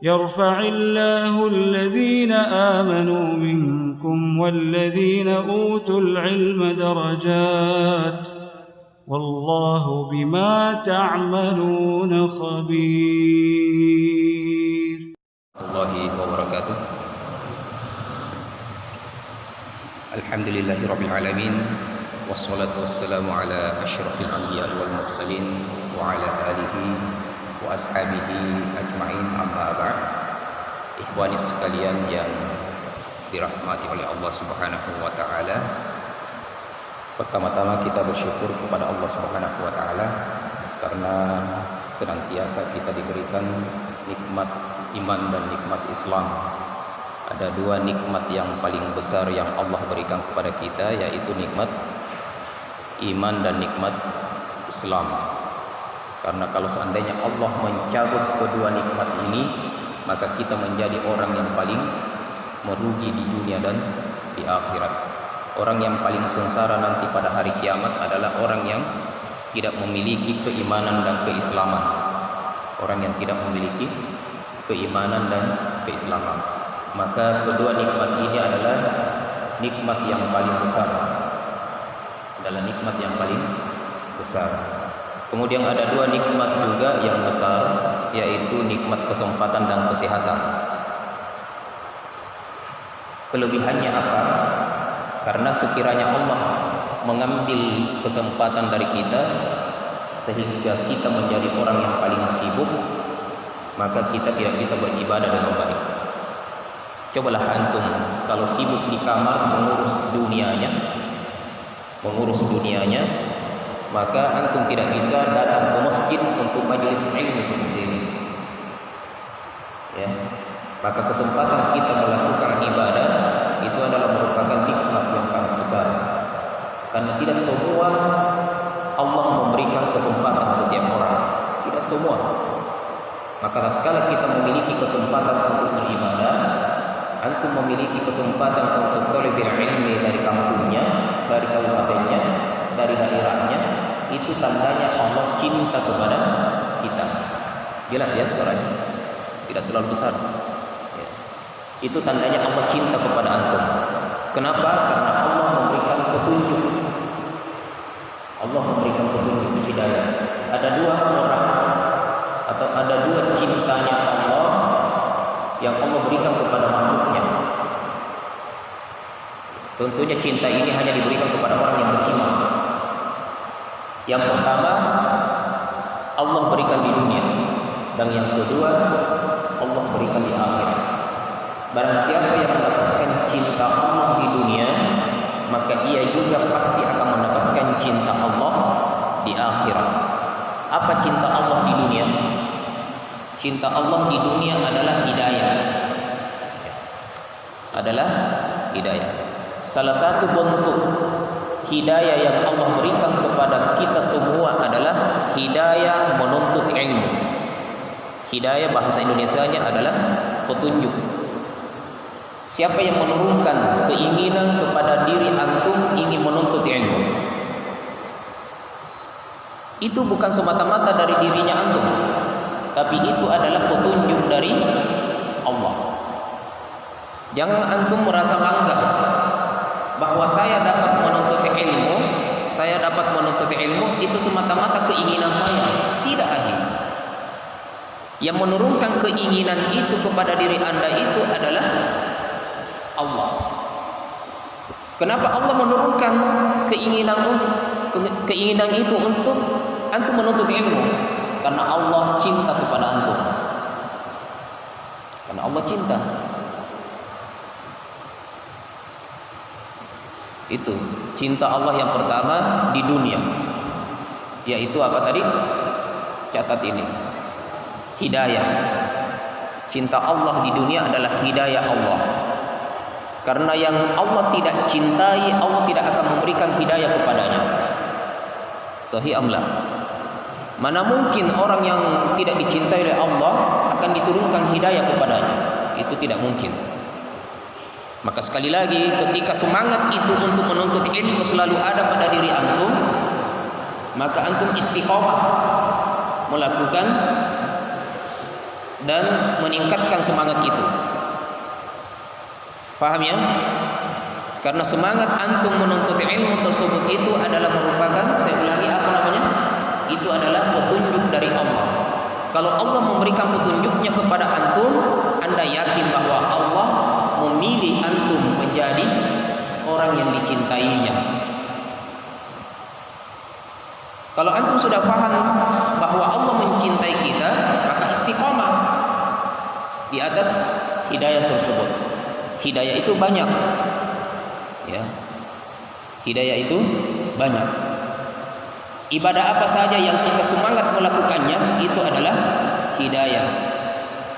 يرفع الله الذين آمنوا منكم والذين أوتوا العلم درجات والله بما تعملون خبير. الله وبركاته. Alhamdulillahi rabbil alamin, wassalatu wassalamu ala asyrafil anbiya wal mursalin wa ala alihi wa ashabihi ajma'in, amma ba'd. Ikhwani sekalian yang dirahmati oleh Allah Subhanahu wa taala, pertama-tama kita bersyukur kepada Allah Subhanahu wa taala karena senantiasa kita diberikan nikmat iman dan nikmat Islam. Ada dua nikmat yang paling besar yang Allah berikan kepada kita, yaitu nikmat iman dan nikmat Islam. Karena kalau seandainya Allah mencabut kedua nikmat ini, maka kita menjadi orang yang paling merugi di dunia dan di akhirat. Orang yang paling sengsara nanti pada hari kiamat adalah orang yang tidak memiliki keimanan dan keislaman. Orang yang tidak memiliki keimanan dan keislaman. Maka kedua nikmat ini adalah nikmat yang paling besar. Adalah nikmat yang paling besar. Kemudian ada dua nikmat juga yang besar, yaitu nikmat kesempatan dan kesehatan. Kelebihannya apa? Karena sekiranya Allah mengambil kesempatan dari kita sehingga kita menjadi orang yang paling sibuk, maka kita tidak bisa beribadah dengan baik. Cobalah antum kalau sibuk di kamar mengurus dunianya, maka antum tidak bisa datang ke masjid untuk majelis ilmu seperti ini. Ya, maka kesempatan kita melakukan ibadah itu adalah merupakan nikmat yang sangat besar. Karena tidak semua Allah memberikan kesempatan setiap orang, tidak semua. Maka kalau kita memiliki kesempatan untuk beribadah, antum memiliki kesempatan untuk thalibul ilmi dari kampungnya, dari kabupatennya, dari daerahnya, itu tandanya Allah cinta kepada kita. Jelas ya suaranya? Tidak terlalu besar. Ya. Itu tandanya Allah cinta kepada antum. Kenapa? Karena Allah memberikan petunjuk. Allah memberikan petunjuk hidayah. Ada dua orang atau ada dua cintanya Allah yang Allah berikan kepada makhluknya. Tentunya cinta ini hanya diberikan kepada orang yang beriman. Yang pertama Allah berikan di dunia, dan yang kedua Allah berikan di akhirat. Barang siapa yang mendapatkan cinta Allah di dunia, maka ia juga pasti akan mendapatkan cinta Allah di akhirat. Apa cinta Allah di dunia? Cinta Allah di dunia adalah hidayah. Adalah hidayah. Salah satu bentuk hidayah yang Allah berikan kepada kita semua adalah hidayah menuntut ilmu. Hidayah bahasa Indonesianya adalah petunjuk. Siapa yang menurunkan keinginan kepada diri antum ingin menuntut ilmu, itu bukan semata-mata dari dirinya antum, tapi itu adalah petunjuk dari Allah. Jangan antum merasa bangga bahwa saya dapat menuntut ilmu itu semata-mata keinginan saya. Tidak, akhi. Yang menurunkan keinginan itu kepada diri anda itu adalah Allah. Kenapa Allah menurunkan keinginan itu untuk antum menuntut ilmu? Karena Allah cinta kepada antum. Karena Allah cinta. Itu cinta Allah yang pertama di dunia, yaitu apa tadi? Catat ini. Hidayah. Cinta Allah di dunia adalah hidayah Allah. Karena yang Allah tidak cintai, Allah tidak akan memberikan hidayah kepadanya. Sahih amla. Mana mungkin orang yang tidak dicintai oleh Allah akan diturunkan hidayah kepadanya? Itu tidak mungkin. Maka sekali lagi, ketika semangat itu untuk menuntut ilmu selalu ada pada diri antum, maka antum istiqomah melakukan dan meningkatkan semangat itu. Paham ya? Karena semangat antum menuntut ilmu tersebut itu adalah merupakan, saya ulangi, apa namanya? Itu adalah petunjuk dari Allah. Kalau Allah memberikan petunjuknya kepada antum, anda yakin bahwa Allah memilih antum menjadi orang yang dicintainya. Kalau antum sudah paham bahwa Allah mencintai kita, maka istiqomah di atas hidayah tersebut. Hidayah itu banyak, ya. Hidayah itu banyak. Ibadah apa saja yang kita semangat melakukannya itu adalah hidayah.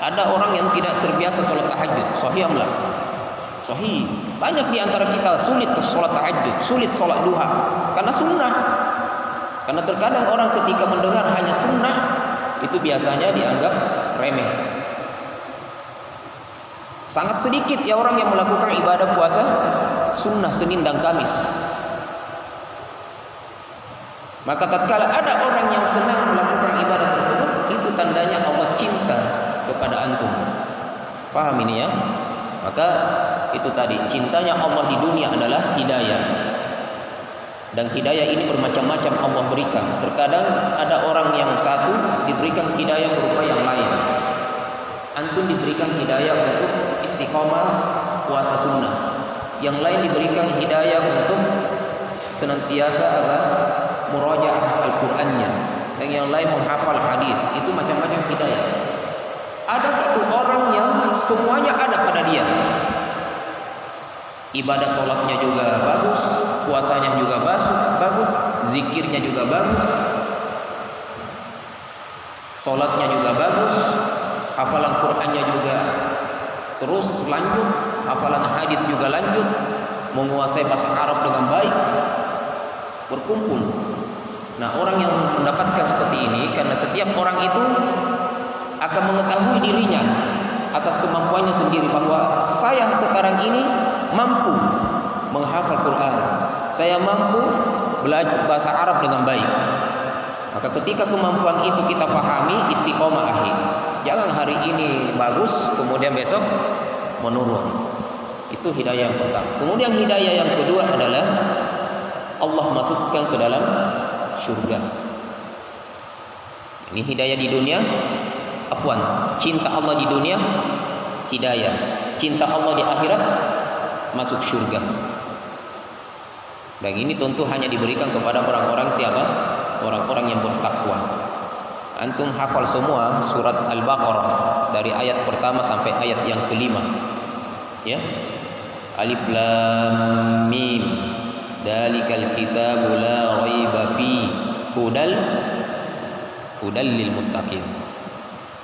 Ada orang yang tidak terbiasa sholat tahajud, sahih amla? Sahih. Banyak di antara kita sulit sholat tahajud, sulit sholat duha, karena sunnah. Karena terkadang orang ketika mendengar hanya sunnah, itu biasanya dianggap remeh. Sangat sedikit ya orang yang melakukan ibadah puasa sunnah Senin dan Kamis. Maka tatkala ada orang yang senang melakukan ibadah tersebut, itu tandanya Allah cinta kepada antum. Paham ini ya? Maka itu tadi, cintanya Allah di dunia adalah hidayah. Dan hidayah ini bermacam-macam Allah berikan. Terkadang ada orang yang satu diberikan hidayah berupa yang lain. Antum diberikan hidayah untuk istiqomah puasa sunnah. Yang lain diberikan hidayah untuk senantiasa murajaah Al-Qur'annya. Dan yang lain menghafal hadis. Itu macam-macam hidayah. Ada satu orang yang semuanya ada pada dia. Ibadah sholatnya juga bagus, puasanya juga bagus, zikirnya juga bagus, sholatnya juga bagus, hafalan Qur'annya juga terus lanjut, hafalan hadis juga lanjut, menguasai bahasa Arab dengan baik, berkumpul. Nah, orang yang mendapatkan seperti ini, karena setiap orang itu akan mengetahui dirinya atas kemampuannya sendiri, bahwa saya sekarang ini mampu menghafal Quran, saya mampu belajar bahasa Arab dengan baik. Maka ketika kemampuan itu kita pahami, istiqomah akhir. Jangan hari ini bagus, kemudian besok menurun. Itu hidayah yang pertama. Kemudian hidayah yang kedua adalah Allah masukkan ke dalam surga. Ini hidayah di dunia. Cinta Allah di dunia, hidayah. Cinta Allah di akhirat, masuk surga. Dan ini tentu hanya diberikan kepada orang-orang siapa? Orang-orang yang bertakwa. Antum hafal semua surat Al-Baqarah dari ayat pertama sampai ayat yang kelima. Ya. Alif Lam Mim. Dzalikal kitabu la raiba fi hudal lil muttaqin.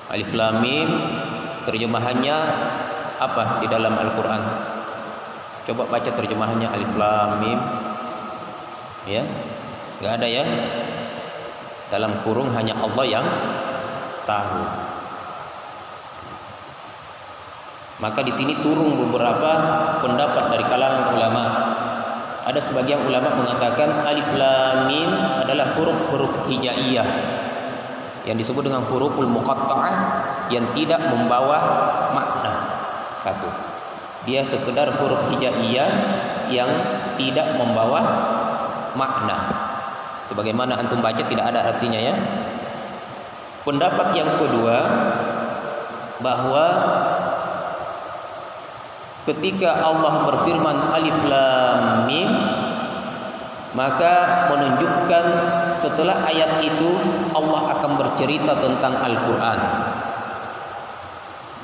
Alif Lam Mim, terjemahannya apa di dalam Al-Quran? Coba baca terjemahannya Alif Lam Mim. Ya, nggak ada ya. Dalam kurung hanya Allah yang tahu. Maka di sini turun beberapa pendapat dari kalangan ulama. Ada sebagian ulama mengatakan Alif Lam Mim adalah huruf-huruf hijaiyah, yang disebut dengan huruful muqatta'ah, yang tidak membawa makna. Satu, dia sekedar huruf hijaiyah yang tidak membawa makna. Sebagaimana antum baca tidak ada artinya ya. Pendapat yang kedua, bahwa ketika Allah berfirman Alif Lam Mim, maka menunjukkan setelah ayat itu Allah akan bercerita tentang Al-Quran.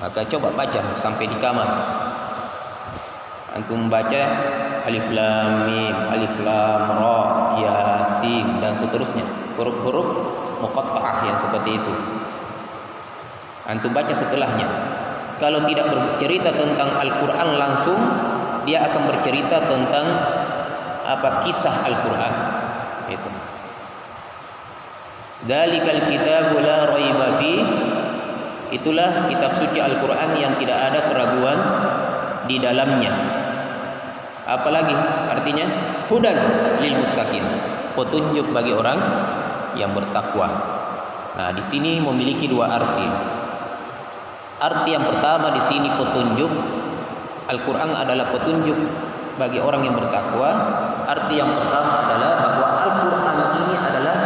Maka coba baca sampai di kamar. Antum baca Alif Lam Mim, Alif Lam Ra, Yasin, dan seterusnya. Huruf-huruf muqatta'ah yang seperti itu. Antum baca setelahnya. Kalau tidak bercerita tentang Al-Quran langsung, dia akan bercerita tentang kisah Al-Quran. Itu. Dzalikal kitabu la raiba fi. Itulah kitab suci Al-Quran yang tidak ada keraguan di dalamnya. Apalagi artinya? Hudan lil muttaqin. Petunjuk bagi orang yang bertakwa. Nah, di sini memiliki dua arti. Arti yang pertama di sini petunjuk. Al-Quran adalah petunjuk bagi orang yang bertakwa. Arti yang pertama adalah bahwa Al-Quran ini adalah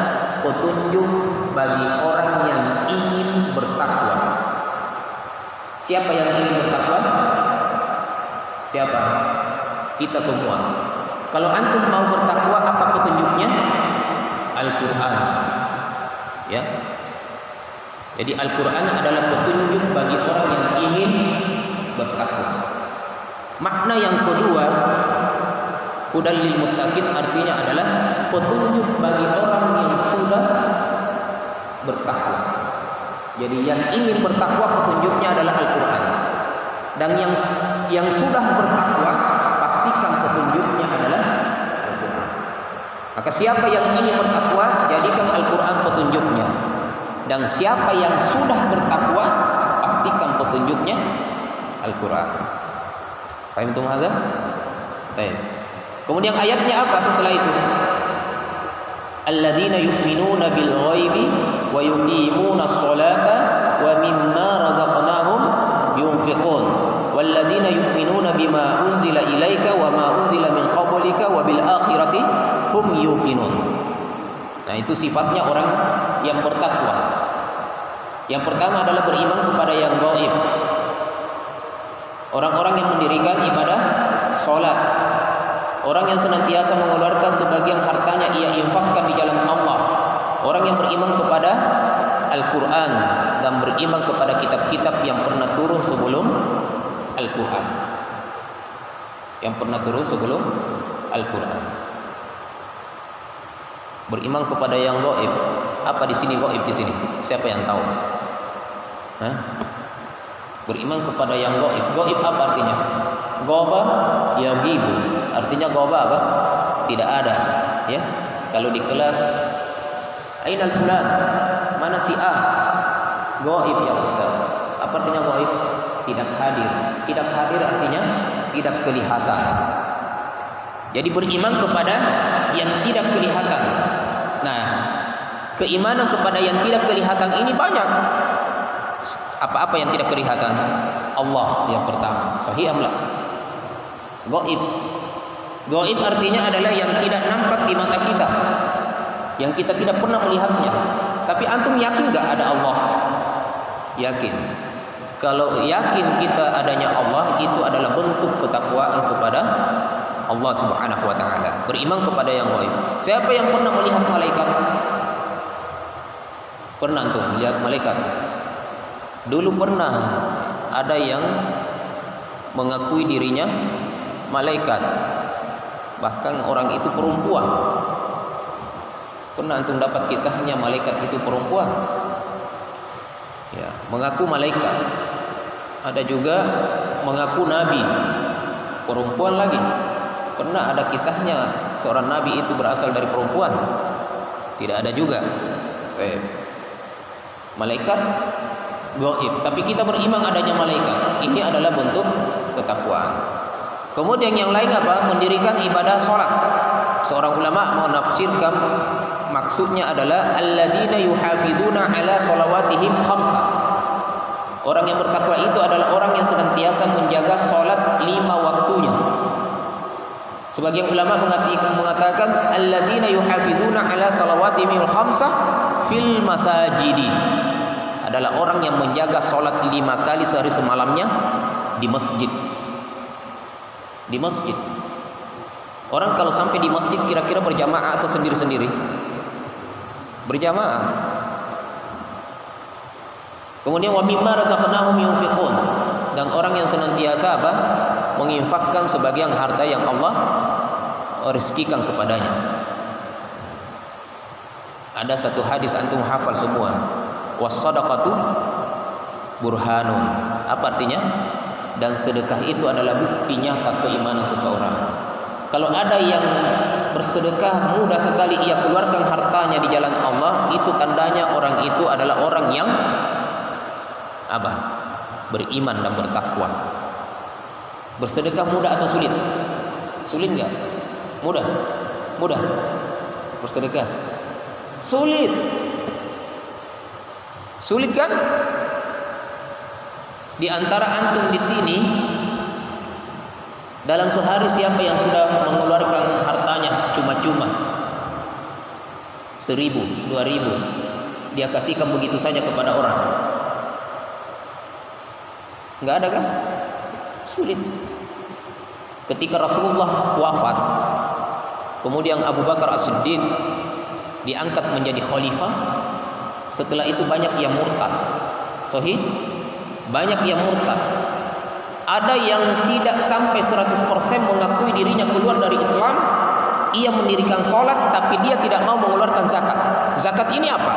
petunjuk bagi orang yang ingin bertakwa. Siapa yang ingin bertakwa? Siapa? Kita semua. Kalau antum mau bertakwa, apa petunjuknya? Al-Quran. Ya. Jadi Al-Quran adalah petunjuk bagi orang yang ingin bertakwa. Makna yang kedua, hudal lil muttaqin, artinya adalah petunjuk bagi orang yang sudah bertakwa. Jadi yang ingin bertakwa petunjuknya adalah Al-Quran. Dan yang sudah bertakwa pastikan petunjuknya adalah Al-Quran. Maka siapa yang ingin bertakwa, jadikan Al-Quran petunjuknya. Dan siapa yang sudah bertakwa, pastikan petunjuknya Al-Quran. Paham itu mazhab? Baik. Kemudian ayatnya apa setelah itu? Alladzina yu'minuna bil ghaibi wa yuqimuna as-salata wa mimma razaqnahum yunfiqun. Walladzina yu'minuna bima unzila ilaika wa ma unzila min qablika wa bil akhirati hum yuqinun. Nah, itu sifatnya orang yang bertakwa. Yang pertama adalah beriman kepada yang gaib. Orang-orang yang mendirikan ibadah salat. Orang yang senantiasa mengeluarkan sebagian hartanya ia infakkan di jalan Allah. Orang yang beriman kepada Al-Quran dan beriman kepada kitab-kitab yang pernah turun sebelum Al-Quran. Yang pernah turun sebelum Al-Quran. Beriman kepada yang gaib. Apa di sini gaib di sini? Siapa yang tahu? Hah? Beriman kepada yang gaib. Gaib apa artinya? Ghaba yaghibu. Artinya ghaba apa? Tidak ada, ya. Kalau di kelas ainal fulan? Mana si A? Gaib ya Ustaz. Apa artinya gaib? Tidak hadir. Tidak hadir artinya tidak kelihatan. Jadi beriman kepada yang tidak kelihatan. Nah, keimanan kepada yang tidak kelihatan ini banyak. Apa-apa yang tidak kelihatan? Allah yang pertama. Sahih amla? Gaib. Gaib artinya adalah yang tidak nampak di mata kita, yang kita tidak pernah melihatnya. Tapi antum yakin gak ada Allah? Yakin. Kalau yakin kita adanya Allah, itu adalah bentuk ketakwaan kepada Allah Subhanahu wa taala. Beriman kepada yang gaib. Siapa yang pernah melihat malaikat? Pernah antum melihat malaikat? Dulu pernah ada yang mengakui dirinya malaikat. Bahkan orang itu perempuan. Pernah antum dapat kisahnya malaikat itu perempuan? Ya, mengaku malaikat. Ada juga mengaku nabi, perempuan lagi. Pernah ada kisahnya seorang nabi itu berasal dari perempuan? Tidak ada juga. Malaikat gaib, tapi kita beriman adanya malaikat. Ini adalah bentuk ketakwaan. Kemudian yang lain apa? Mendirikan ibadah salat. Seorang ulama menafsirkan maksudnya adalah alladzina yuhafizuna ala salawatihim khamsah. Orang yang bertakwa itu adalah orang yang senantiasa menjaga salat 5 waktunya. Sebagian ulama mengatakan alladzina yuhafizuna ala salawatihim khamsah fil masajidi. Adalah orang yang menjaga salat 5 kali sehari semalamnya di masjid. Di masjid. Orang kalau sampai di masjid kira-kira berjamaah atau sendiri-sendiri? Berjamaah. Kemudian wa mimma razaqnahum yunfiqun. Dan orang yang senantiasa apa? Menginfakkan sebagian harta yang Allah rezekikan kepadanya. Ada satu hadis antum hafal semua. Was-shadaqatu burhanun. Apa artinya? Dan sedekah itu adalah bukti nyata keimanan seseorang. Kalau ada yang bersedekah mudah sekali ia keluarkan hartanya di jalan Allah, itu tandanya orang itu adalah orang yang apa? Beriman dan bertakwa. Bersedekah mudah atau sulit? Sulit enggak? Mudah? Mudah. Bersedekah? Sulit. Sulit kan? Di antara antum di sini, dalam sehari siapa yang sudah mengeluarkan hartanya cuma-cuma 1.000, 2.000, dia kasihkan begitu saja kepada orang? Enggak ada kan? Sulit. Ketika Rasulullah wafat, kemudian Abu Bakar As-Siddiq diangkat menjadi khalifah, setelah itu banyak yang murtad. Sahih? Banyak yang murtad. Ada yang tidak sampai 100% mengakui dirinya keluar dari Islam. Ia mendirikan sholat, tapi dia tidak mau mengeluarkan zakat. Zakat ini apa?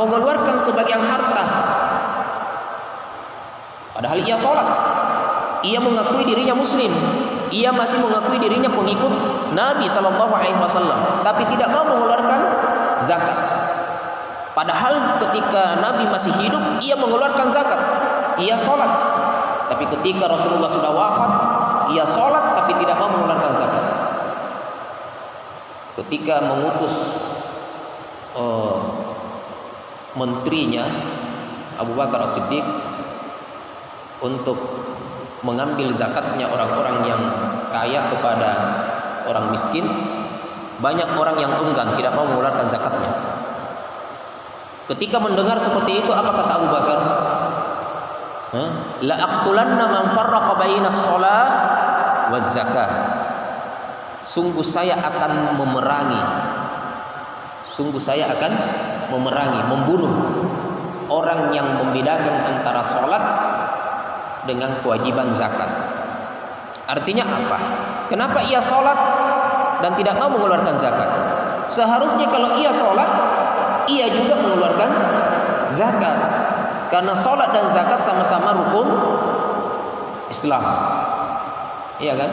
Mengeluarkan sebagian harta. Padahal ia sholat. Ia mengakui dirinya muslim. Ia masih mengakui dirinya pengikut Nabi SAW, tapi tidak mau mengeluarkan zakat. Padahal ketika Nabi masih hidup, ia mengeluarkan zakat. Ia sholat. Tapi ketika Rasulullah sudah wafat, ia sholat tapi tidak mau mengeluarkan zakat. Ketika mengutus menterinya Abu Bakar As-Siddiq untuk mengambil zakatnya orang-orang yang kaya kepada orang miskin, banyak orang yang enggan, tidak mau mengeluarkan zakatnya. Ketika mendengar seperti itu, apa kata Abu Bakar? La aqtulanna man farraqa bainas shalah waz zakah. Sungguh saya akan memerangi. Sungguh saya akan memerangi, membunuh orang yang membedakan antara salat dengan kewajiban zakat. Artinya apa? Kenapa ia salat dan tidak mau mengeluarkan zakat? Seharusnya kalau ia salat, ia juga mengeluarkan zakat. Karena salat dan zakat sama-sama rukun Islam. Iya kan?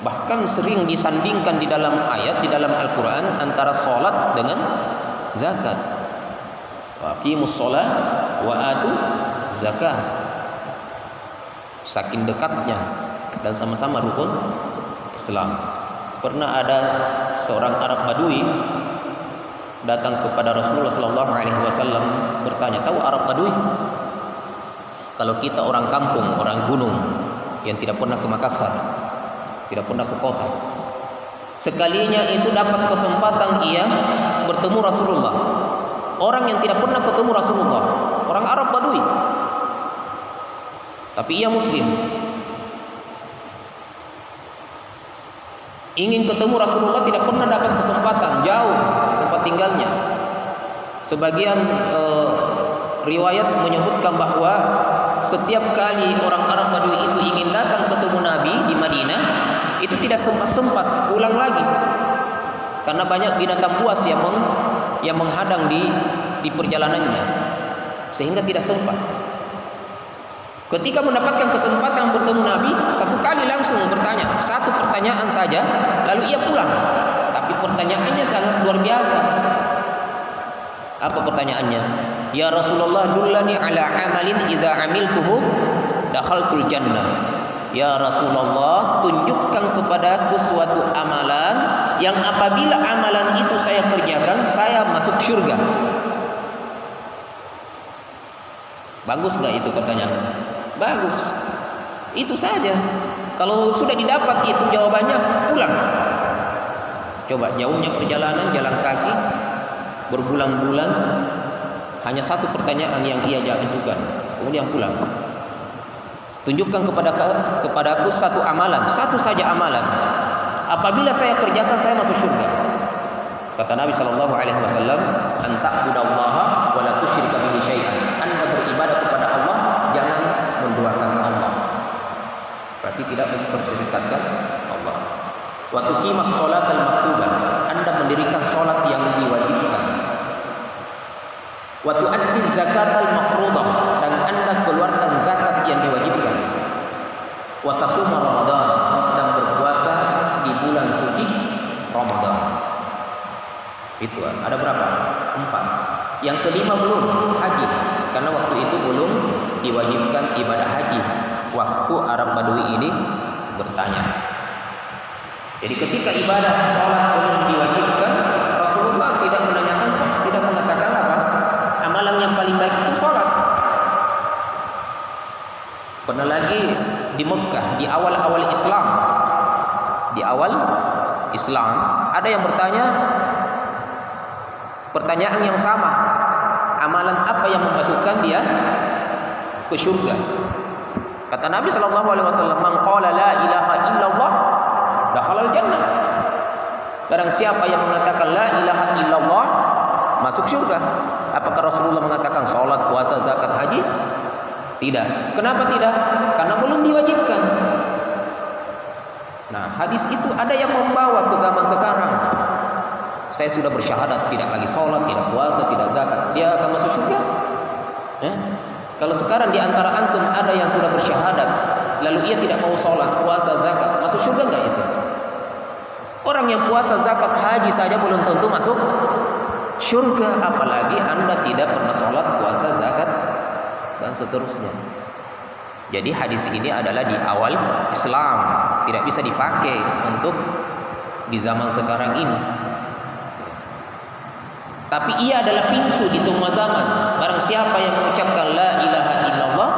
Bahkan sering disandingkan di dalam ayat, di dalam Al-Quran, antara salat dengan zakat. Wa aqimus shalah wa atu zakat. Saking dekatnya dan sama-sama rukun Islam. Pernah ada seorang Arab Badui datang kepada Rasulullah SAW bertanya, tahu Arab Badui? Kalau kita orang kampung, orang gunung yang tidak pernah ke Makassar, tidak pernah ke kota, sekalinya itu dapat kesempatan ia bertemu Rasulullah. Orang yang tidak pernah ketemu Rasulullah, orang Arab Badui, tapi ia muslim, ingin ketemu Rasulullah, tidak pernah dapat kesempatan, jauh tempat tinggalnya. Sebagian riwayat menyebutkan bahwa setiap kali orang Arab Badui itu ingin datang ketemu Nabi di Madinah, itu tidak sempat pulang lagi, karena banyak binatang buas yang menghadang di perjalanannya, sehingga tidak sempat. Ketika mendapatkan kesempatan bertemu Nabi, satu kali langsung bertanya, satu pertanyaan saja, lalu ia pulang. Tapi pertanyaannya sangat luar biasa. Apa pertanyaannya? Ya Rasulullah, dullani ala amalin iza amiltuhu dakhaltul jannah. Ya Rasulullah, tunjukkan kepadaku suatu amalan yang apabila amalan itu saya kerjakan, saya masuk surga. Bagus nggak itu pertanyaannya? Bagus. Itu saja. Kalau sudah didapat itu jawabannya, pulang. Coba jauhnya perjalanan, jalan kaki berbulan-bulan, hanya satu pertanyaan yang ia ajukan, kemudian pulang. Tunjukkan kepadaku satu amalan, satu saja amalan. Apabila saya kerjakan, saya masuk surga. Kata Nabi SAW, anta'budallaha wa la tusyrika bihi syai'an. Anda beribadah kepada Allah, jangan menduakan Allah. Berarti tidak mempersyirikatkan Allah. Wa tuqimas sholatal maktubah. Anda mendirikan salat yang diwajibkan. Wa tu'addiz zakatal mafruḍah, dan Anda keluarkan zakat yang diwajibkan. Wa tasuma Ramadan, dan berpuasa di bulan suci Ramadan. Itu ada berapa? 4. Yang kelima belum, haji. Karena waktu itu belum diwajibkan ibadah haji. Waktu Arab Badui ini bertanya. Jadi ketika ibadah salat belum diwajibkan, Rasulullah tidak menanyakan, tidak mengatakan apa? Amalan yang paling baik itu salat. Mana lagi di Mekah, di awal-awal Islam. Di awal Islam ada yang bertanya pertanyaan yang sama. Amalan apa yang memasukkan dia ke surga? Kata Nabi sallallahu alaihi wasallam, "Man qala la ilaha illallah dakhalal jannah." Barang siapa yang mengatakan la ilaha illallah masuk surga. Apakah Rasulullah mengatakan salat, puasa, zakat, haji? Tidak. Kenapa tidak? Karena belum diwajibkan. Nah, hadis itu ada yang membawa ke zaman sekarang. Saya sudah bersyahadat, tidak lagi sholat, tidak puasa, tidak zakat, dia akan masuk surga? Kalau sekarang di antara antum ada yang sudah bersyahadat, lalu ia tidak mau sholat, puasa, zakat, masuk surga enggak itu? Orang yang puasa, zakat, haji saja belum tentu masuk surga, apalagi anda tidak pernah sholat, puasa, zakat, dan seterusnya. Jadi hadis ini adalah di awal Islam, tidak bisa dipakai untuk di zaman sekarang ini. Tapi ia adalah pintu di semua zaman. Barang siapa yang mengucapkan la ilaha illallah,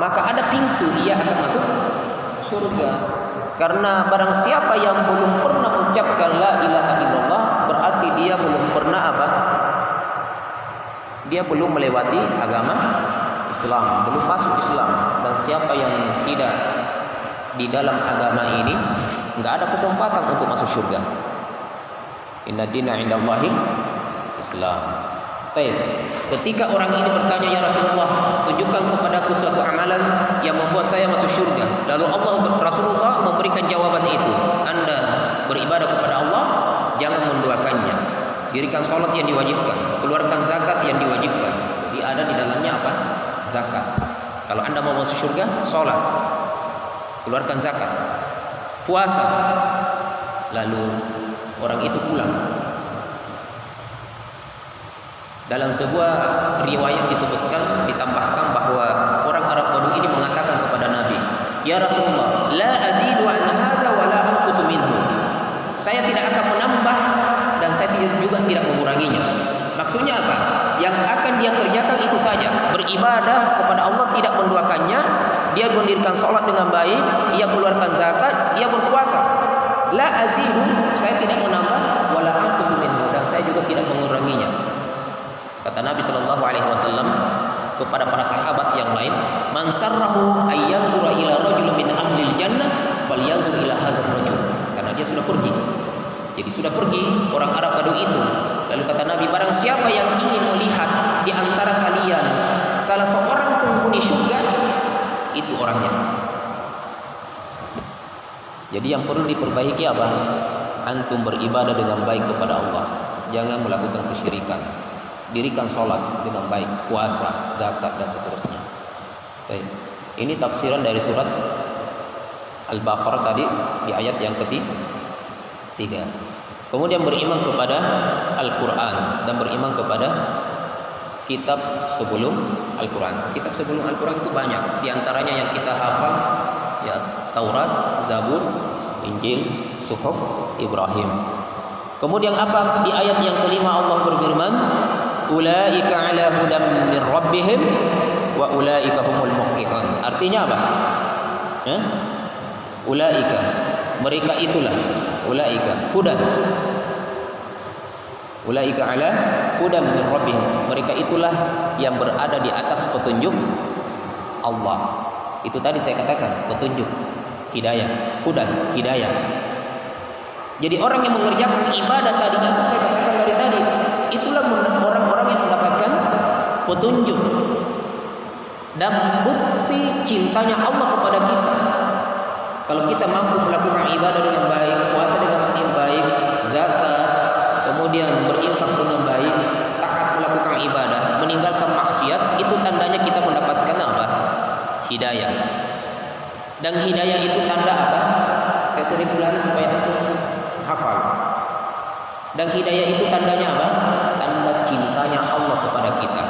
maka ada pintu ia akan masuk surga. Karena barang siapa yang belum pernah mengucapkan la ilaha illallah, berarti dia belum pernah apa? Dia belum melewati agama Islam, belum masuk Islam. Dan siapa yang tidak di dalam agama ini, enggak ada kesempatan untuk masuk surga. Inna dina indallahi Islam. Baik. Ketika orang ini bertanya, ya Rasulullah, tunjukkan kepadaku suatu amalan yang membuat saya masuk surga. Lalu Rasulullah memberikan jawaban itu. Anda beribadah kepada Allah, jangan menduakannya. Dirikan salat yang diwajibkan, keluarkan zakat yang diwajibkan. Jadi ada di dalamnya apa? Zakat. Kalau Anda mau masuk surga, salat, keluarkan zakat, puasa. Lalu orang itu pulang. Dalam sebuah riwayat disebutkan, ditambahkan bahwa orang Arab Badui ini mengatakan kepada Nabi, "Ya Rasulullah, la azidu an hadza wa la anqusu minhu." Saya tidak akan menambah dan saya juga tidak menguranginya. Maksudnya apa? Yang akan dia kerjakan itu saja, beribadah kepada Allah, tidak menduakannya, dia mendirikan salat dengan baik, ia keluarkan zakat, ia berpuasa. La azidu, saya tidak menambah, wa la anqusu minhu, dan saya juga tidak menguranginya. Kata Nabi sallallahu alaihi wasallam kepada para sahabat yang lain, "Man sarrahu ay yanzura ila rajulin min ahli jannah falyanzur ila hadzal rajul." Karena dia sudah pergi. Jadi sudah pergi orang Arab Badui itu. Lalu kata Nabi, barang siapa yang ingin melihat di antara kalian salah seorang penghuni surga, itu orangnya. Jadi yang perlu diperbaiki apa? Antum beribadah dengan baik kepada Allah. Jangan melakukan kesyirikan. Dirikan sholat dengan baik, puasa, zakat, dan seterusnya. Baik. Ini tafsiran dari surat Al-Baqarah tadi di ayat yang ketiga. Kemudian beriman kepada Al-Quran dan beriman kepada kitab sebelum Al-Quran. Kitab sebelum Al-Quran itu banyak. Di antaranya yang kita hafal, ya, Taurat, Zabur, Injil, Suhuf Ibrahim. Kemudian apa? Di ayat yang kelima Allah berfirman, "Ulaika 'ala hudam min rabbihim wa ulaika humul muflihun." Artinya apa? Ulaika, mereka itulah, ulaika hudan. Ulaika 'ala hudam min rabbihim. Mereka itulah yang berada di atas petunjuk Allah. Itu tadi saya katakan, petunjuk, hidayah, hudan, hidayah. Jadi orang yang mengerjakan ibadah tadi itu saya katakan dari tadi, itulah orang-orang yang mendapatkan petunjuk dan bukti cintanya Allah kepada kita. Kalau kita mampu melakukan ibadah dengan baik, puasa dengan baik, zakat, kemudian berinfak dengan baik, taat melakukan ibadah, meninggalkan maksiat, itu tandanya kita mendapatkan apa? Hidayah. Dan hidayah itu tanda apa? Saya sering ulangi supaya antum hafal. Dan hidayah itu tandanya apa? Tanda cintanya Allah kepada kita.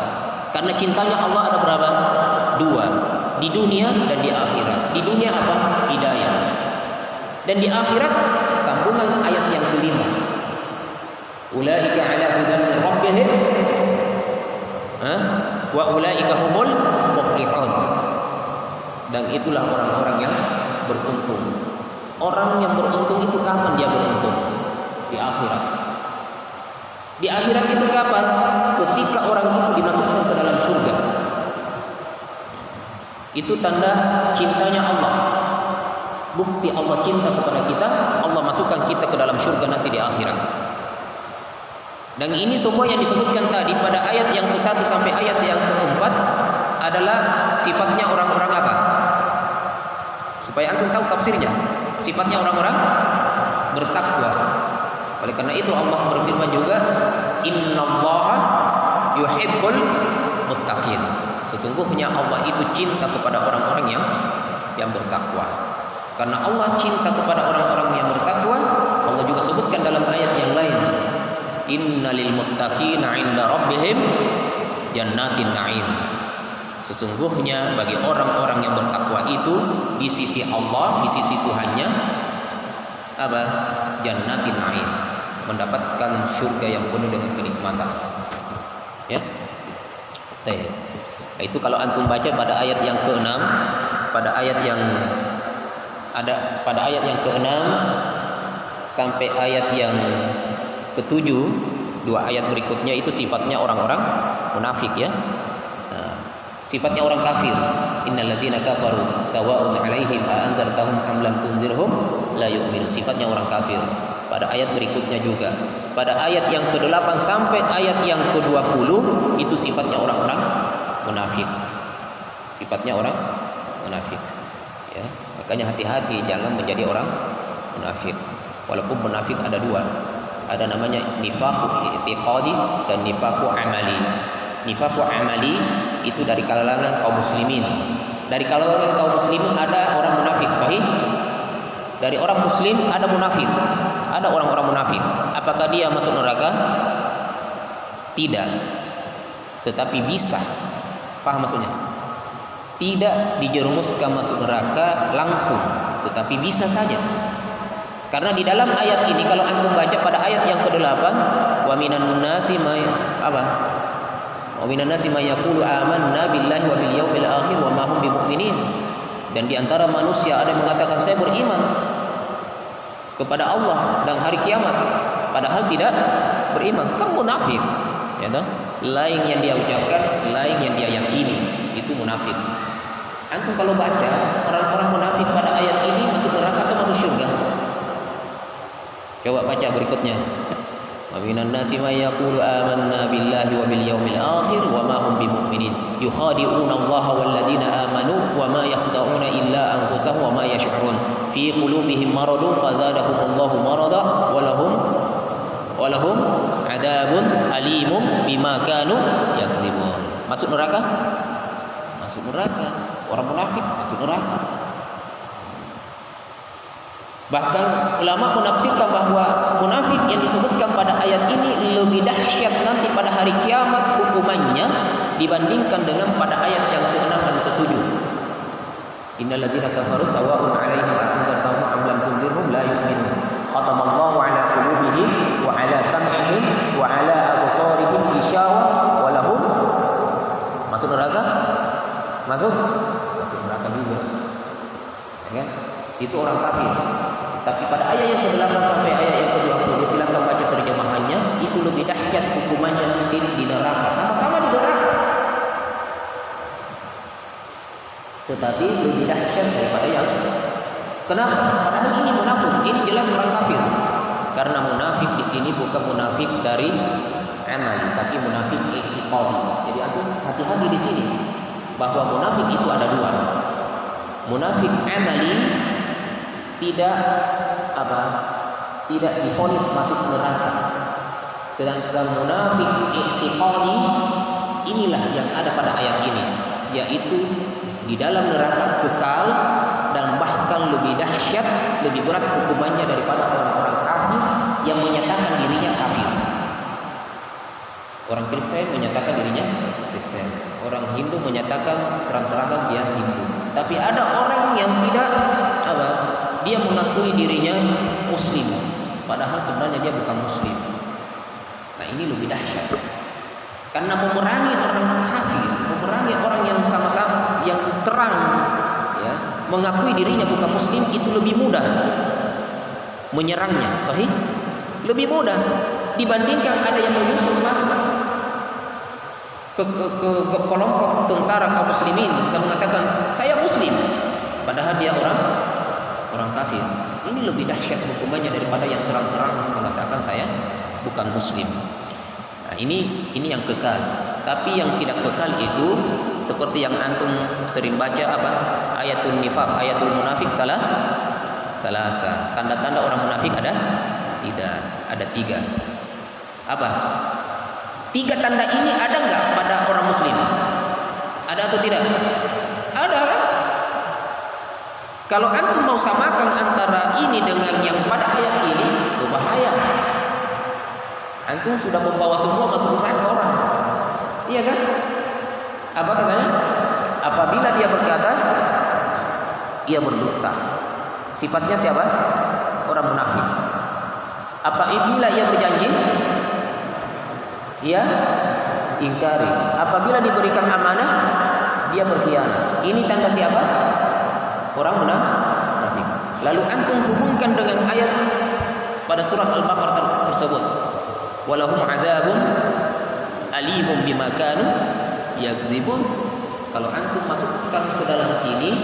Karena cintanya Allah ada berapa? 2. Di dunia dan di akhirat. Di dunia apa? Hidayah. Dan di akhirat sambungan ayat yang kelima. Ulaika 'ala hudan min rabbihim wa ulaika humul muflihun. Dan itulah orang-orang yang beruntung. Orang yang beruntung itu kapan dia beruntung? Di akhirat. Di akhirat itu kapan? Ketika orang itu dimasukkan ke dalam surga. Itu tanda cintanya Allah. Bukti Allah cinta kepada kita, Allah masukkan kita ke dalam surga nanti di akhirat. Dan ini semua yang disebutkan tadi pada ayat yang ke-1 sampai ayat yang ke-4 adalah sifatnya orang-orang apa? Supaya antum tahu tafsirnya. Sifatnya orang-orang bertakwa. Oleh karena itu Allah berfirman juga, innallaha yuhibbul muttaqin. Sesungguhnya Allah itu cinta kepada orang-orang yang bertakwa. Karena Allah cinta kepada orang-orang yang bertakwa, Allah juga sebutkan dalam ayat yang lain, innalil muttaqina 'inda rabbihim jannatin na'im. Sesungguhnya bagi orang-orang yang bertakwa itu di sisi Allah, di sisi Tuhannya apa? Jannatin na'im, mendapatkan surga yang penuh dengan kenikmatan. Ya. Nah, itu kalau antum baca pada ayat yang ke-6, pada ayat yang ke-6 sampai ayat yang ke-7, dua ayat berikutnya itu sifatnya orang-orang munafik ya. Nah, sifatnya orang kafir. Innal ladzina kafaru sawa'un 'alaihim a anzartahum am lam tunzirhum la yu'minun. Sifatnya orang kafir. Pada ayat berikutnya juga. Pada ayat yang ke-8 sampai ayat yang ke-20 itu sifatnya orang-orang munafik. Sifatnya orang munafik. Ya, makanya hati-hati jangan menjadi orang munafik. Walaupun munafik ada dua. Ada namanya nifaqu i'tiqadi dan nifaqu amali. Nifaqu amali itu dari kalangan kaum muslimin. Dari kalangan kaum muslimin ada orang munafik, sahih? Dari orang muslim ada munafik. Ada orang-orang munafik. Apakah dia masuk neraka? Tidak. Tetapi bisa. Paham maksudnya? Tidak dijerumuskan masuk neraka langsung, tetapi bisa saja. Karena di dalam ayat ini kalau antum baca pada ayat yang ke-8, wa minan nasi may apa? Wa minan nasi may yaqulu amanna billahi wa bil yaumil akhir wa ma hum bimumin. Dan di antara manusia ada yang mengatakan saya beriman kepada Allah dan hari kiamat, padahal tidak beriman. Kan munafik. Ya toh? Lain yang dia ucapkan, lain yang dia yakini, itu munafik. Antum kalau baca orang-orang munafik pada ayat ini masuk neraka atau masuk surga? Coba baca berikutnya. Wa minan nasi may yaqulu amanna billahi wa bil yaumil akhir wa ma hum bimumin. Yukhadi'una Allah wal ladzina amanu wa ma yakhda'una illa anfusahum wa ma yash'urun. Fi qulubihim maradun fazadahum Allahu marada wa lahum adabun alimum bima kanu yakdzibun. Masuk neraka? Masuk neraka. Orang munafik masuk neraka. Bahkan ulama menafsirkan bahwa munafik yang disebutkan pada ayat ini lebih dahsyat nanti pada hari kiamat hukumannya dibandingkan dengan pada ayat yang ke-6 dan ke-7. Innal ladzina kafaru sawa'un 'alaihim a anzartahum am lam tunzirhum la yu'minun. Khatamallahu 'ala qulubihim wa 'ala sam'ihim wa 'ala absarihim ghishawah wa lahum masuk neraka? Masuk neraka juga. Ya kan? Itu orang kafir. Tapi pada ayat yang ke-8 sampai ayat yang ke-20 silakan baca terjemahannya, itu lebih dahsyat hukumannya nanti di neraka. Sama-sama di neraka. Tetapi lebih dahsyat daripada yang kenapa? Padahal ini munafik, ini jelas orang kafir. Karena munafik di sini bukan munafik dari amali, tapi munafik i'tiqadi. Jadi hati-hati di sini bahwa munafik itu ada dua. Munafik amali tidak divonis masuk neraka. Sedangkan munafik i'tiqadi inilah yang ada pada ayat ini, yaitu di dalam neraka kekal dan bahkan lebih dahsyat, lebih berat hukumannya daripada orang-orang kafir yang menyatakan dirinya kafir. Orang Kristen menyatakan dirinya Kristen. Orang Hindu menyatakan terang-terangan dia Hindu. Tapi ada orang yang tidak dia mengakui dirinya Muslim, padahal sebenarnya dia bukan Muslim. Nah ini lebih dahsyat. Karena memerangi orang kafir, memerangi orang yang sama-sama yang terang, ya, mengakui dirinya bukan muslim itu lebih mudah menyerangnya, sahih? Lebih mudah dibandingkan ada yang menyusup masuk ke kelompok tentara kaum muslimin dan mengatakan saya muslim padahal dia orang kafir. Ini lebih dahsyat hukumannya daripada yang terang-terang mengatakan saya bukan muslim. Nah, ini yang kekal. Tapi yang tidak kekal itu seperti yang antum sering baca apa? Ayatul nifaq, ayatul munafik salasa. Tanda-tanda orang munafik ada? Tidak, ada 3. Apa? 3 tanda ini ada enggak pada orang muslim? Ada atau tidak? Ada kan? Kalau antum mau samakan antara ini dengan yang pada ayat ini, berbahaya. Antum sudah membawa semua masuk neraka orang. Iya kan? Apa katanya? Apabila dia berkata ia berdusta. Sifatnya siapa? Orang munafik. Apabila ia berjanji, ia ingkari. Apabila diberikan amanah, dia berkhianat. Ini tanda siapa? Orang munafik. Lalu antum hubungkan dengan ayat pada surat Al-Baqarah tersebut. Walahum adzabun alimun bima kanu yakdzibun. Kalau antum masukkan ke dalam sini,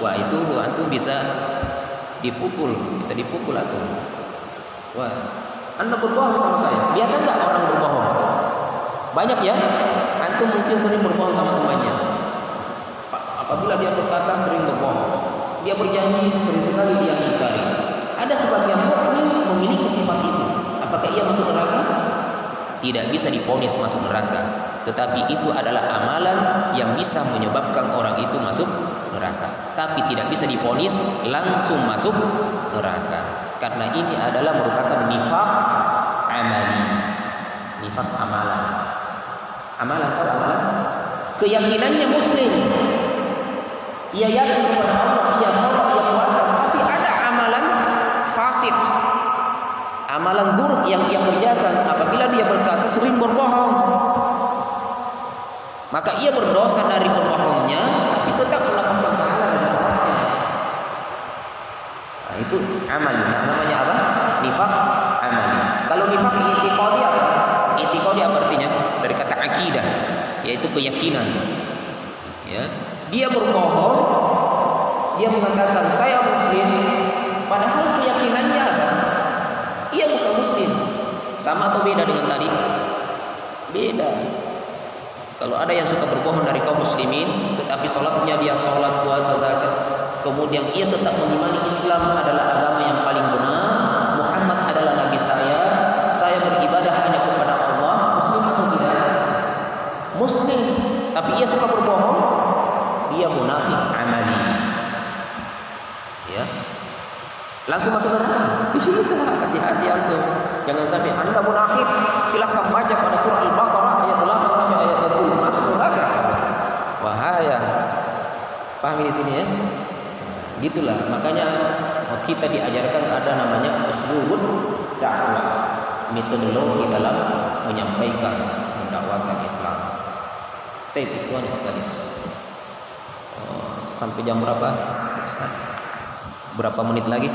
wah itu antum bisa dipukul antum. Wah, Anda berbohong sama saya. Biasa enggak orang berbohong? Banyak ya? Antum mungkin sering berbohong sama temannya. Apabila dia berkata sering berbohong, dia berjanji sering sekali dia ingkari. Ada sebagian mukmin memiliki sifat itu. Apakah ia masuk neraka? Tidak bisa divonis masuk neraka. Tetapi itu adalah amalan yang bisa menyebabkan orang itu masuk neraka. Tapi tidak bisa divonis langsung masuk neraka. Karena ini adalah merupakan nifaq amali. Nifaq amalan. Amalan atau amalan? Keyakinannya muslim. Ia yakin kepada Allah, ia salat, ia puasa, tapi ada amalan fasid. Amalan buruk yang ia kerjakan. Apabila dia berkata sering berbohong, maka ia berdosa dari berbohongnya, tapi tetap mendapatkan pahala dari salatnya. Nah, itu amali. Nah, namanya apa? Nifaq amali. Kalau nifaq i'tiqadi apa? I'tiqadi apa artinya? Dari kata akidah, yaitu keyakinan. Ya. Dia berbohong, dia mengatakan saya muslim, padahal keyakinannya apa? Ia bukan muslim. Sama atau beda dengan tadi? Beda. Kalau ada yang suka berbohong dari kaum muslimin, tetapi sholatnya dia sholat, puasa, zakat, kemudian ia tetap mengimani Islam adalah agama yang paling benar, Muhammad adalah nabi saya beribadah hanya kepada Allah, muslim atau tidak? Muslim, tapi ia suka berbohong, dia munafik amali. Ya. Langsung masuk neraka. Hati-hati antum. Jangan sampai Anda munafik. Silakan baca pada surah Al-Baqarah ayat 8 sampai ayat 20. Masuk neraka. Bahaya. Paham di sini ya? Nah, gitulah. Makanya kita diajarkan ada namanya uslubud dakwah. Metodologi dalam menyampaikan mendakwakan Islam. Itu ada sekali. Sampai jam berapa? Berapa menit lagi?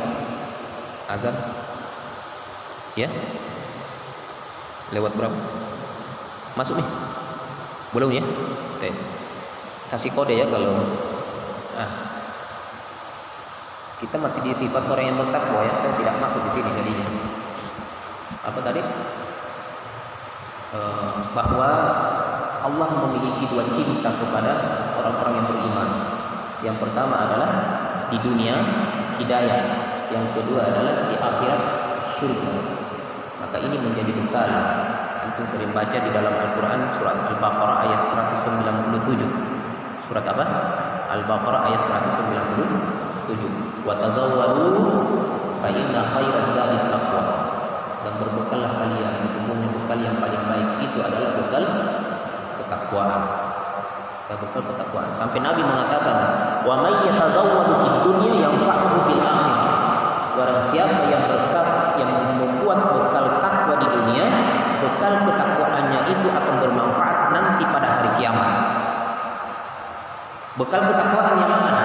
Azan? Ya? Lewat berapa? Masuk nih? Belum ya? Oke. Kasih kode ya kalau kita masih di sifat orang yang bertakwa ya. Saya tidak masuk di sini jadinya. Apa tadi? Bahwa Allah memiliki 2 cinta kepada orang-orang yang beriman. Yang pertama adalah di dunia hidayah, yang kedua adalah di akhirat surga. Maka ini menjadi bekal. Antum sering baca di dalam Al-Quran surat Al-Baqarah ayat 197. Surat apa? Al-Baqarah ayat 197. Wa tazawwadu fa inna khairaz zadi taqwa. Dan berbekallah kalian, sesungguhnya bekal yang paling baik itu adalah bekal ketakwaan. Bekal ketakwaan. Sampai Nabi mengatakan, "Wa may yatazawwadu fid dunya yanfa'uhu fil akhir." Barang siapa yang membuat bekal takwa di dunia, bekal ketakwaannya itu akan bermanfaat nanti pada hari kiamat. Bekal ketakwaan yang mana?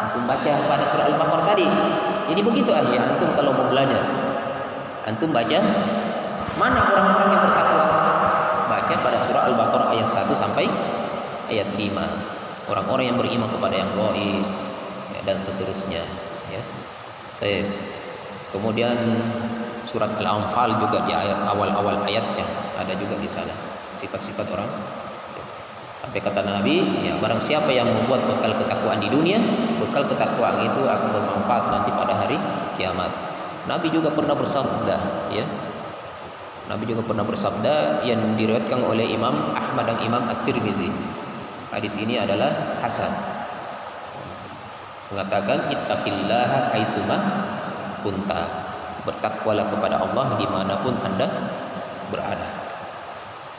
Antum baca baca pada surah Al-Baqarah tadi. Jadi begitu akhirnya antum kalau mau belajar, antum baca mana orang-orang yang bertakwa, baca pada surah Al-Baqarah ayat 1 sampai ayat 5. Orang-orang yang beriman kepada yang gaib, ya, dan seterusnya, ya. Kemudian surat Al-Anfal juga di ayat awal-awal ayatnya ada juga di sana sifat-sifat orang. Sampai kata Nabi, ya, barang siapa yang membuat bekal ketakwaan di dunia, bekal ketakwaan itu akan bermanfaat nanti pada hari kiamat. Nabi juga pernah bersabda, ya. Nabi juga pernah bersabda yang diriwayatkan oleh Imam Ahmad dan Imam At-Tirmizi. Hadis ini adalah hasan. Mengatakan ittaqillaha haitsuma kunta. Bertakwalah kepada Allah dimanapun Anda berada.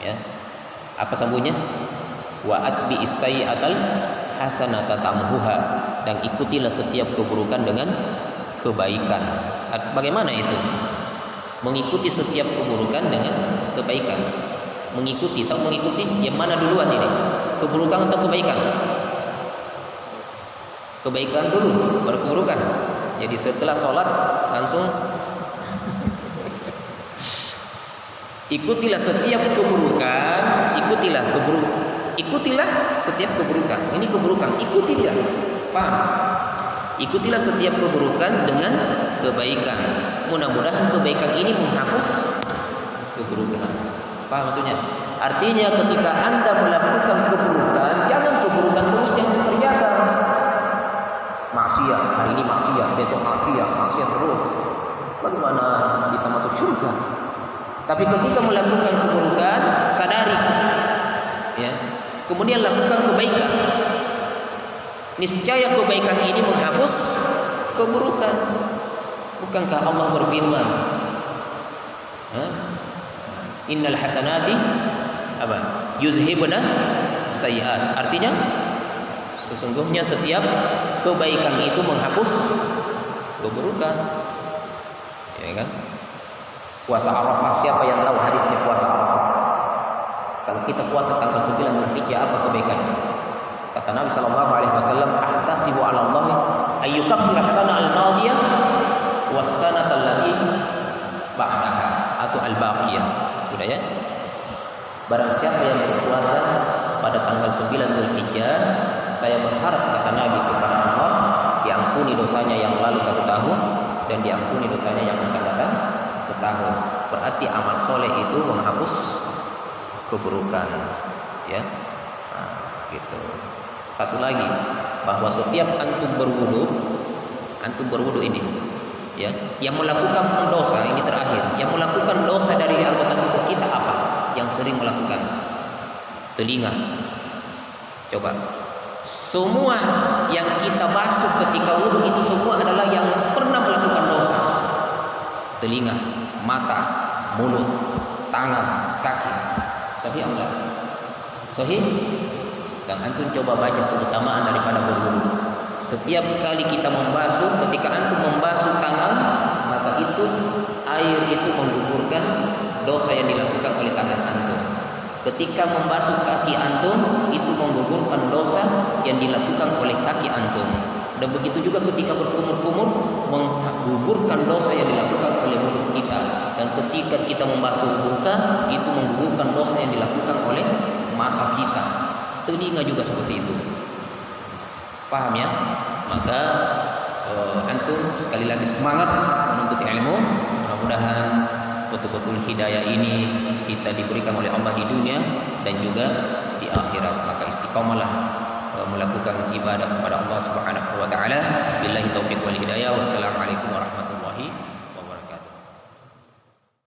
Ya. Apa sambungnya? Wa atbi'is sayyi'atal hasanata tamhuha, dan ikutilah setiap keburukan dengan kebaikan. Bagaimana itu? Mengikuti setiap keburukan dengan kebaikan. Mengikuti, tahu mengikuti? Yang mana duluan ini? Keburukan atau kebaikan? Kebaikan dulu, baru keburukan. Jadi setelah sholat langsung ikutilah setiap keburukan, ikutilah setiap keburukan. Ini keburukan, ikuti dia. Paham? Ikutilah setiap keburukan dengan kebaikan. Mudah-mudahan kebaikan ini menghapus keburukan. Paham maksudnya? Artinya ketika Anda melakukan keburukan, jangan keburukan terus yang terjaga. Maksiat, hari ini maksiat, besok maksiat terus. Bagaimana bisa masuk surga? Tapi ketika melakukan keburukan, sadari, ya. Kemudian lakukan kebaikan. Niscaya kebaikan ini menghapus keburukan. Bukankah Allah berfirman, innal hasanati apa? Yuzhibuna sayyiat. Artinya sesungguhnya setiap kebaikan itu menghapus keburukan. Ya kan? Puasa Arafah, siapa yang tahu hadisnya puasa Arafah? Kalau kita puasa tanggal 9 Dzulhijjah, apa kebaikannya? Kata Nabi sallallahu alaihi wasallam, "Ahtasibu 'ala Allah ayyukaffira as-sana al-madiyah was-sanata allati ba'daha," atau al-baqiyah. Sudah ya? Barang siapa yang berpuasa pada tanggal 9 Dzulhijjah, saya berharap, kata Nabi, kepada Allah diampuni dosanya yang lalu 1 tahun dan diampuni dosanya yang akan datang setahun. Berarti amal soleh itu menghapus keburukan, ya. Nah, gitu. Satu lagi, bahwa setiap antum berwudu ini, ya, yang melakukan dosa ini terakhir, yang melakukan dosa dari anggota tubuh kita apa? Yang sering melakukan telinga. Coba, semua yang kita basuh ketika wudu itu semua adalah yang pernah melakukan dosa. Telinga, mata, mulut, tangan, kaki. Sahih enggak? Sahih? Dan antum coba baca keutamaan daripada berwudu. Setiap kali kita membasuh, ketika antum membasuh tangan, maka itu air itu menggugurkan dosa yang dilakukan oleh tangan antum. Ketika membasuh kaki antum, itu menggugurkan dosa yang dilakukan oleh kaki antum. Dan begitu juga ketika berkumur-kumur, menggugurkan dosa yang dilakukan oleh mulut kita. Dan ketika kita membasuh muka, itu menggugurkan dosa yang dilakukan oleh mata kita. Telinga juga seperti itu. Paham ya? Maka antum sekali lagi semangat menuntut ilmu. Mudah-mudahan betul-betul hidayah ini kita diberikan oleh Allah di dunia dan juga di akhirat. Maka istiqamalah melakukan ibadah kepada Allah Subhanahu wa taala. Billahi taufiq wal hidayah. Wassalamualaikum warahmatullahi wabarakatuh.